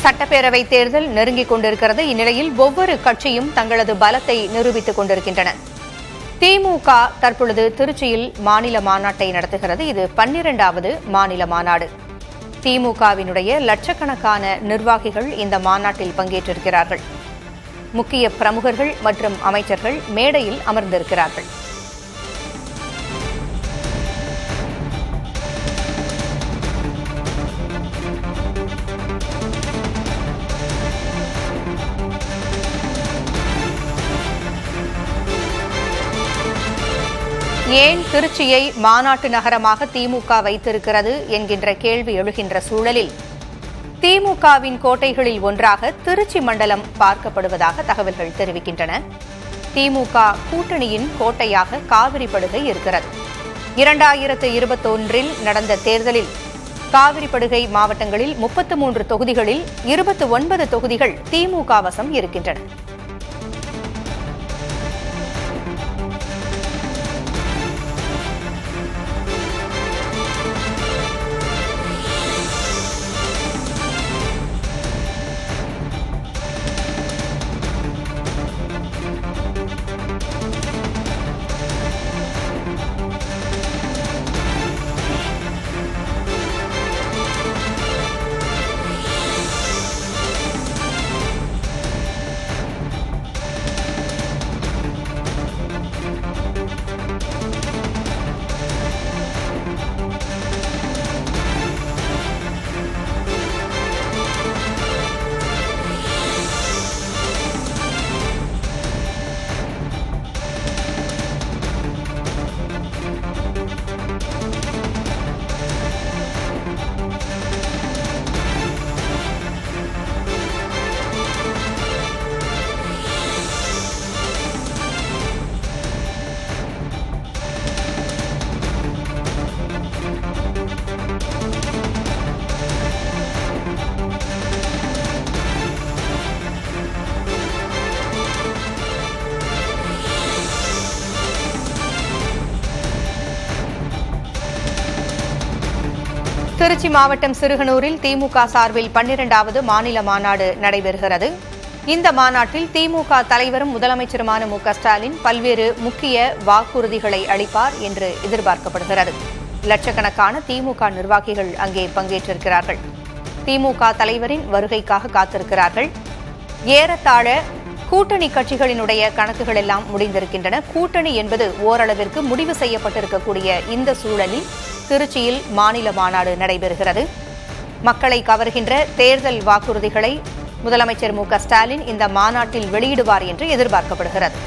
சட்டப்பேரவை தேர்தல் நெருங்கிக் கொண்டிருக்கிறது. இந்நிலையில் ஒவ்வொரு கட்சியும் தங்களது பலத்தை நிரூபித்துக் கொண்டிருக்கின்றன. திமுக தற்பொழுது திருச்சியில் மாநில மாநாட்டை நடத்துகிறது. இது 12வது மாநில மாநாடு. திமுகவினுடைய லட்சக்கணக்கான நிர்வாகிகள் இந்த மாநாட்டில் பங்கேற்றிருக்கிறார்கள். முக்கிய பிரமுகர்கள் மற்றும் அமைச்சர்கள் மேடையில் அமர்ந்திருக்கிறார்கள். ஏன் திருச்சியை மாநாட்டு நகரமாக திமுக வைத்திருக்கிறது என்கின்ற கேள்வி எழுகின்ற சூழலில் திமுகவின் கோட்டைகளில் ஒன்றாக திருச்சி மண்டலம் பார்க்கப்படுவதாக தகவல்கள் தெரிவிக்கின்றன. திமுக கூட்டணியின் கோட்டையாக காவிரி படுகை இருக்கிறது. 2021 நடந்த தேர்தலில் காவிரி படுகை மாவட்டங்களில் 33 தொகுதிகளில் 29 தொகுதிகள் திமுக வசம் இருக்கின்றன. திருச்சி மாவட்டம் சிறுகனூரில் திமுக சார்பில் 12வது மாநில மாநாடு நடைபெறுகிறது. இந்த மாநாட்டில் திமுக தலைவரும் முதலமைச்சருமான மு.க.ஸ்டாலின் பல்வேறு முக்கிய வாக்குறுதிகளை அளிப்பார் என்று எதிர்பார்க்கப்படுகிறது. லட்சக்கணக்கான திமுக நிர்வாகிகள் அங்கே பங்கேற்றிருக்கிறார்கள். திமுக தலைவரின் வருகைக்காக காத்திருக்கிறார்கள். ஏறத்தாழ கூட்டணி கட்சிகளினுடைய கணக்குகள் எல்லாம் முடிந்திருக்கின்றன. கூட்டணி என்பது ஓரளவிற்கு முடிவு செய்யப்பட்டிருக்கக்கூடிய இந்த சூழலில் திருச்சியில் மாநில மாநாடு நடைபெறுகிறது. மக்களை கவர்கின்ற தேர்தல் வாக்குறுதிகளை முதலமைச்சர் மு.க.ஸ்டாலின் இந்த மாநாட்டில் வெளியிடுவார் என்று எதிர்பார்க்கப்படுகிறது.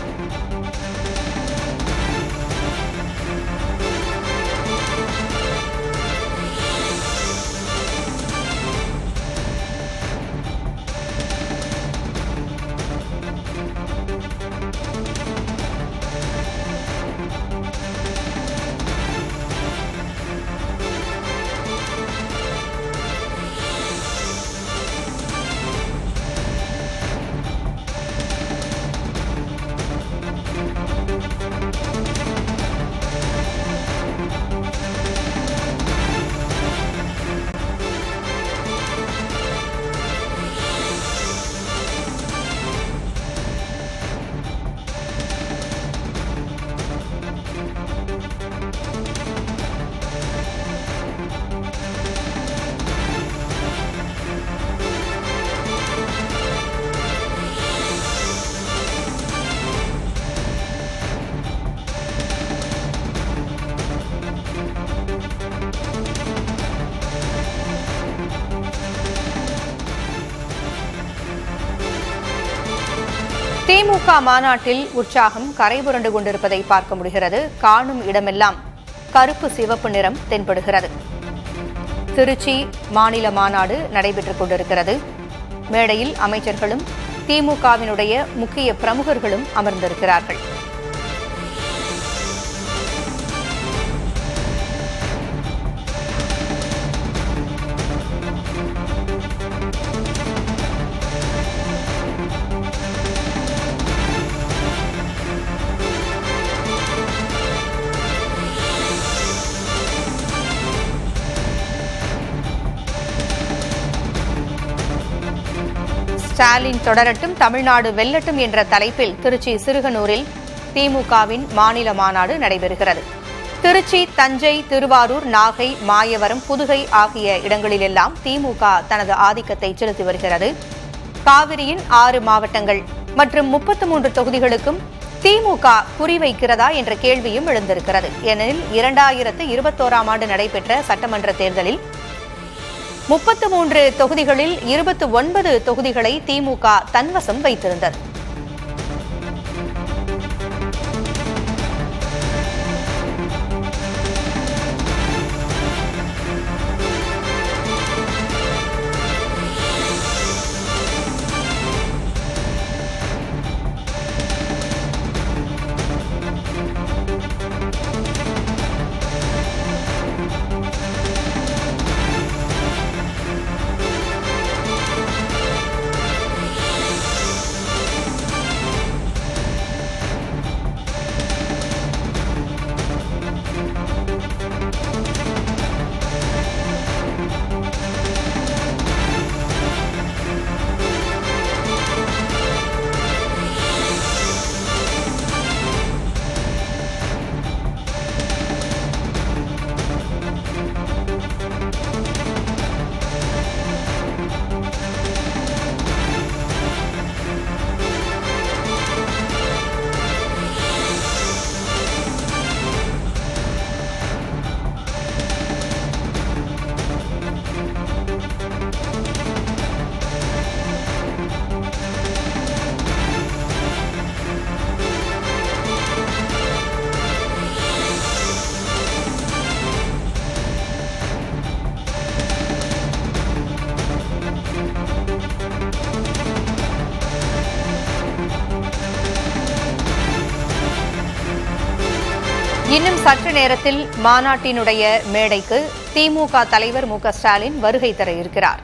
திமுக மாநாட்டில் உற்சாகம் கரைபுரண்டு கொண்டிருப்பதை பார்க்க முடிகிறது. காணும் இடமெல்லாம் கருப்பு சிவப்பு நிறம் தென்படுகிறது. திருச்சி மாநில மாநாடு நடைபெற்றுக் கொண்டிருக்கிறது. மேடையில் அமைச்சர்களும் திமுகவினுடைய முக்கிய பிரமுகர்களும் அமர்ந்திருக்கிறார்கள். ஸ்டாலின் தொடரட்டும், தமிழ்நாடு வெல்லட்டும் என்ற தலைப்பில் திருச்சி சிறுகனூரில் திமுகவின் மாநில மாநாடு நடைபெறுகிறது. திருச்சி, தஞ்சை, திருவாரூர், நாகை, மாயவரம், புதுகை ஆகிய இடங்களிலெல்லாம் திமுக தனது ஆதிக்கத்தை செலுத்தி வருகிறது. காவிரியின் 6 மாவட்டங்கள் மற்றும் 33 தொகுதிகளுக்கும் திமுக குறிவைக்கிறதா என்ற கேள்வியும் எழுந்திருக்கிறது. ஏனெனில் 2021ஆம் ஆண்டு நடைபெற்ற சட்டமன்ற தேர்தலில் 33 தொகுதிகளில் 29 தொகுதிகளை திமுக தன்வசம் வைத்திருந்தது. இன்னும் சற்று நேரத்தில் மாநாட்டினுடைய மேடைக்கு திமுக தலைவர் மு.க. ஸ்டாலின் வருகை தர இருக்கிறார்.